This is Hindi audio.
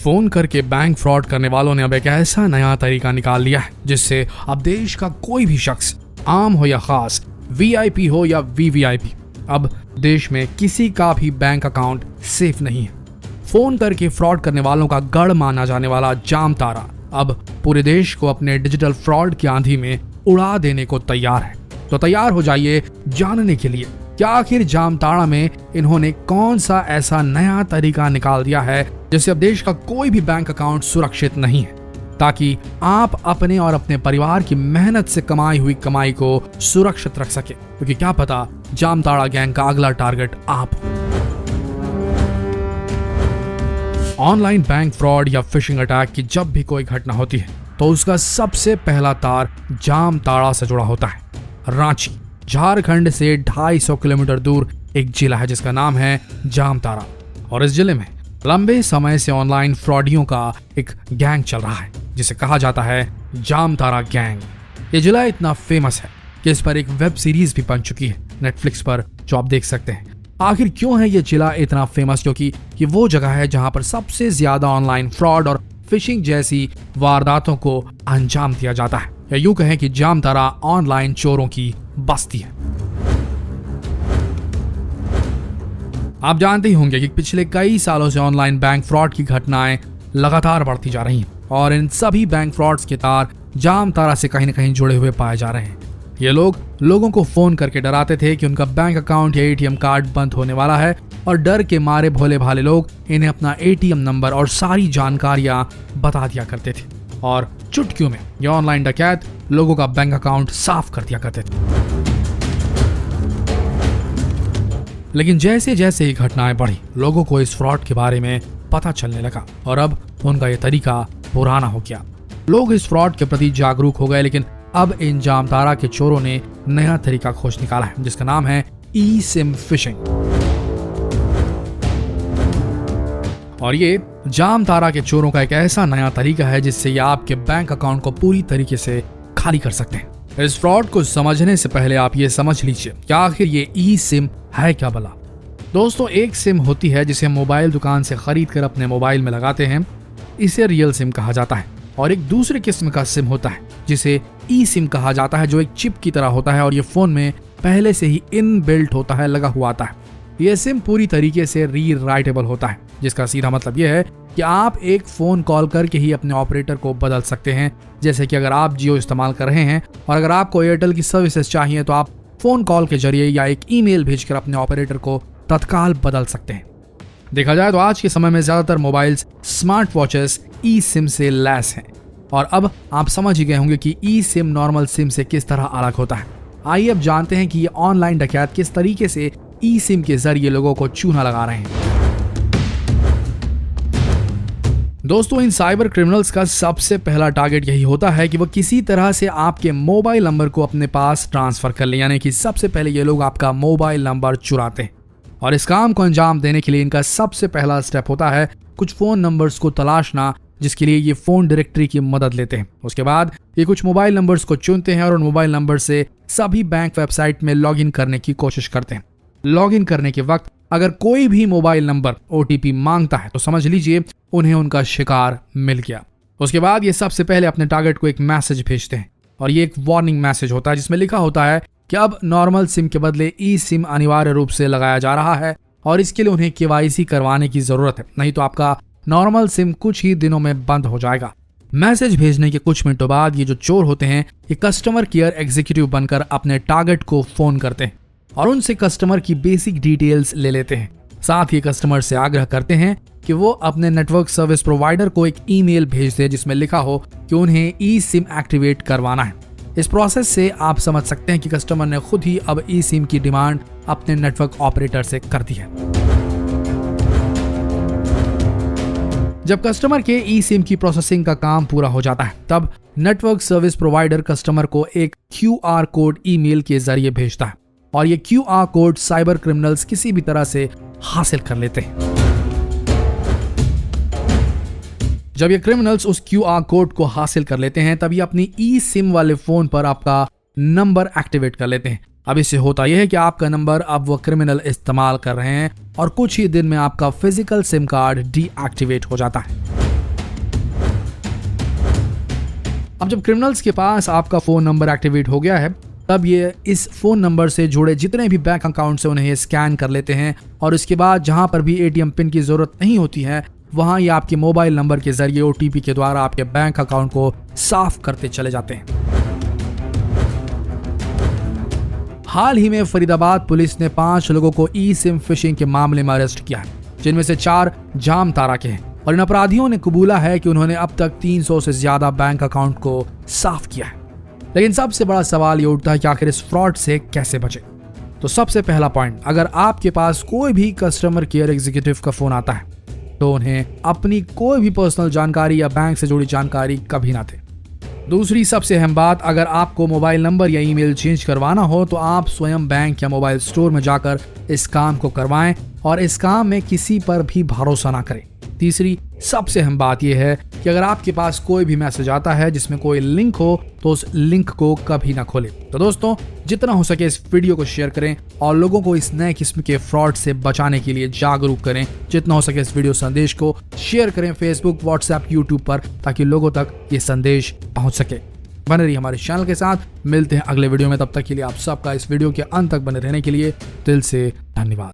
फोन करके बैंक फ्रॉड करने वालों ने अब एक ऐसा नया तरीका निकाल लिया है जिससे अब देश का कोई भी शख्स, आम हो या खास, वीआईपी हो या वीवीआईपी, अब देश में किसी का भी बैंक अकाउंट सेफ नहीं है। फोन करके फ्रॉड करने वालों का गढ़ माना जाने वाला जामतारा अब पूरे देश को अपने डिजिटल फ्रॉड की आंधी में उड़ा देने को तैयार है। तो तैयार हो जाइए जानने के लिए कि आखिर जामताड़ा में इन्होंने कौन सा ऐसा नया तरीका निकाल दिया है जिससे अब देश का कोई भी बैंक अकाउंट सुरक्षित नहीं है, ताकि आप अपने और अपने परिवार की मेहनत से कमाई हुई कमाई को सुरक्षित रख सके, क्योंकि क्या पता जामताड़ा गैंग का अगला टारगेट आप हो। ऑनलाइन बैंक फ्रॉड या फिशिंग अटैक की जब भी कोई घटना होती है तो उसका सबसे पहला तार जामताड़ा से जुड़ा होता है। रांची झारखंड से 250 किलोमीटर दूर एक जिला है जिसका नाम है जामताड़ा, और इस जिले में लंबे समय से ऑनलाइन फ्रॉडियों का एक गैंग चल रहा है जिसे कहा जाता है जामताड़ा गैंग। ये जिला इतना फेमस है कि इस पर एक वेब सीरीज भी बन चुकी है नेटफ्लिक्स पर, जो आप देख सकते हैं। आखिर क्यों है ये जिला इतना फेमस? क्योंकि ये वो जगह है जहां पर सबसे ज्यादा ऑनलाइन फ्रॉड और फिशिंग जैसी वारदातों को अंजाम दिया जाता है, या यूं कहें कि जामताड़ा ऑनलाइन चोरों की बस्ती है। आप जानते ही होंगे कि पिछले कई सालों से ऑनलाइन बैंक फ्रॉड की घटनाएं लगातार बढ़ती जा रही हैं और इन सभी बैंक फ्रॉड्स के तार जामताड़ा से कहीं न कहीं जुड़े हुए पाए जा रहे हैं। ये लोग लोगों को फोन करके डराते थे कि उनका बैंक अकाउंट या एटीएम कार्ड बंद होने वाला है, और डर के मारे भोले भाले लोग इन्हें अपना एटीएम नंबर और सारी जानकारियां बता दिया करते थे, और चुटकियों में ये ऑनलाइन डकैत लोगों का बैंक अकाउंट साफ कर दिया करते थे। लेकिन जैसे जैसे ये घटनाएं बढ़ी, लोगों को इस फ्रॉड के बारे में पता चलने लगा और अब उनका ये तरीका पुराना हो गया। लोग इस फ्रॉड के प्रति जागरूक हो गए, लेकिन अब इन जामताड़ा के चोरों ने नया तरीका खोज निकाला है जिसका नाम है ई सिम फिशिंग। और ये जामताड़ा के चोरों का एक ऐसा नया तरीका है जिससे ये आपके बैंक अकाउंट को पूरी तरीके से खाली कर सकते हैं। इस फ्रॉड को समझने से पहले आप ये समझ लीजिए कि आखिर ये ई सिम है क्या भला। दोस्तों, एक सिम होती है जिसे हम मोबाइल दुकान से खरीद कर अपने मोबाइल में लगाते हैं, इसे रियल सिम कहा जाता है। और एक दूसरे किस्म का सिम होता है जिसे ई सिम कहा जाता है, जो एक चिप की तरह होता है और ये फोन में पहले से ही इनबिल्ट होता है, लगा हुआ आता है। यह सिम पूरी तरीके से रीराइटेबल होता है, जिसका सीधा मतलब यह है कि आप एक फोन कॉल करके ही अपने ऑपरेटर को बदल सकते हैं। जैसे कि अगर आप जियो इस्तेमाल कर रहे हैं और अगर आपको एयरटेल की सर्विसेज चाहिए तो आप फोन कॉल के जरिए या एक ईमेल भेजकर अपने ऑपरेटर को तत्काल बदल सकते हैं। देखा जाए तो आज के समय में ज्यादातर मोबाइल्स, स्मार्ट वॉचेस ई सिम से लैस हैं, और अब आप समझ ही गए होंगे कि ई सिम नॉर्मल सिम से किस तरह अलग होता है। आइए अब जानते हैं कि ये ऑनलाइन डकैत किस तरीके से ई सिम के जरिए लोगों को चूना लगा रहे हैं। दोस्तों, इन साइबर क्रिमिनल्स का सबसे पहला टारगेट यही होता है कि वो किसी तरह से आपके मोबाइल नंबर को अपने पास ट्रांसफर कर ले, यानी कि सबसे पहले ये लोग आपका मोबाइल नंबर चुराते हैं। और इस काम को अंजाम देने के लिए इनका सबसे पहला स्टेप होता है कुछ फोन नंबर्स को तलाशना, जिसके लिए ये फोन डायरेक्टरी की मदद लेते हैं। उसके बाद ये कुछ मोबाइल नंबर्स को चुनते हैं और उन मोबाइल नंबर से सभी बैंक वेबसाइट में लॉगिन करने की कोशिश करते हैं। लॉगिन करने के वक्त अगर कोई भी मोबाइल नंबर ओटीपी मांगता है तो समझ लीजिए उन्हें उनका शिकार मिल गया। उसके बाद ये सबसे पहले अपने टारगेट को एक मैसेज भेजते हैं, और ये एक वार्निंग मैसेज होता है जिसमें लिखा होता है कि अब नॉर्मल सिम के बदले ई सिम अनिवार्य रूप से लगाया जा रहा है और इसके लिए उन्हें केवाईसी करवाने की जरूरत है, नहीं तो आपका नॉर्मल सिम कुछ ही दिनों में बंद हो जाएगा। मैसेज भेजने के कुछ मिनटों बाद ये जो चोर होते हैं ये कस्टमर केयर एग्जीक्यूटिव बनकर अपने टारगेट को फोन करते हैं और उनसे कस्टमर की बेसिक डिटेल्स ले लेते हैं। साथ ही कस्टमर से आग्रह करते हैं कि वो अपने नेटवर्क सर्विस प्रोवाइडर को एक ईमेल भेज दे जिसमें लिखा हो कि उन्हें ई सिम एक्टिवेट करवाना है। इस प्रोसेस से आप समझ सकते हैं कि कस्टमर ने खुद ही अब ई सिम की डिमांड अपने नेटवर्क ऑपरेटर से कर दी है। जब कस्टमर के ई सिम की प्रोसेसिंग का काम पूरा हो जाता है तब नेटवर्क सर्विस प्रोवाइडर कस्टमर को एक QR कोड ईमेल के जरिए भेजता है, और ये QR कोड साइबर क्रिमिनल्स किसी भी तरह से हासिल कर लेते हैं। जब ये क्रिमिनल्स उस QR कोड को हासिल कर लेते हैं तब ये अपनी ई सिम वाले फोन पर आपका नंबर एक्टिवेट कर लेते हैं। अब इससे होता यह है कि आपका नंबर अब वो क्रिमिनल इस्तेमाल कर रहे हैं और कुछ ही दिन में आपका फिजिकल सिम कार्ड डीएक्टिवेट हो जाता है। अब जब क्रिमिनल्स के पास आपका फोन नंबर एक्टिवेट हो गया है, तब ये इस फोन नंबर से जुड़े जितने भी बैंक अकाउंट से उन्हें स्कैन कर लेते हैं और उसके बाद जहां पर भी एटीएम पिन की जरूरत नहीं होती है, वहां ये आपके मोबाइल नंबर के जरिए ओटीपी के द्वारा आपके बैंक अकाउंट को साफ करते चले जाते हैं। हाल ही में फरीदाबाद पुलिस ने 5 लोगों को ई सिम फिशिंग के मामले में अरेस्ट किया है, जिनमें से 4 जामताड़ा के हैं और इन अपराधियों ने कबूला है कि उन्होंने अब तक 300 से ज्यादा बैंक अकाउंट को साफ किया है। लेकिन सबसे बड़ा सवाल ये उठता है कि आखिर इस फ्रॉड से कैसे बचे। तो सबसे पहला पॉइंट, अगर आपके पास कोई भी कस्टमर केयर एग्जीक्यूटिव का फोन आता है तो उन्हें अपनी कोई भी पर्सनल जानकारी या बैंक से जुड़ी जानकारी कभी ना दे। दूसरी सबसे अहम बात, अगर आपको मोबाइल नंबर या ईमेल चेंज करवाना हो तो आप स्वयं बैंक या मोबाइल स्टोर में जाकर इस काम को करवाएं और इस काम में किसी पर भी भरोसा ना करें। तीसरी सबसे अहम बात यह है कि अगर आपके पास कोई भी मैसेज आता है जिसमें कोई लिंक हो तो उस लिंक को कभी ना खोलें। तो दोस्तों, जितना हो सके इस वीडियो को शेयर करें और लोगों को इस नए किस्म के फ्रॉड से बचाने के लिए जागरूक करें। जितना हो सके इस वीडियो संदेश को शेयर करें फेसबुक, व्हाट्सएप, यूट्यूब पर, ताकि लोगों तक ये संदेश पहुंच सके। बने रहिए हमारे चैनल के साथ, मिलते हैं अगले वीडियो में। तब तक के लिए आप सबका इस वीडियो के अंत तक बने रहने के लिए दिल से धन्यवाद।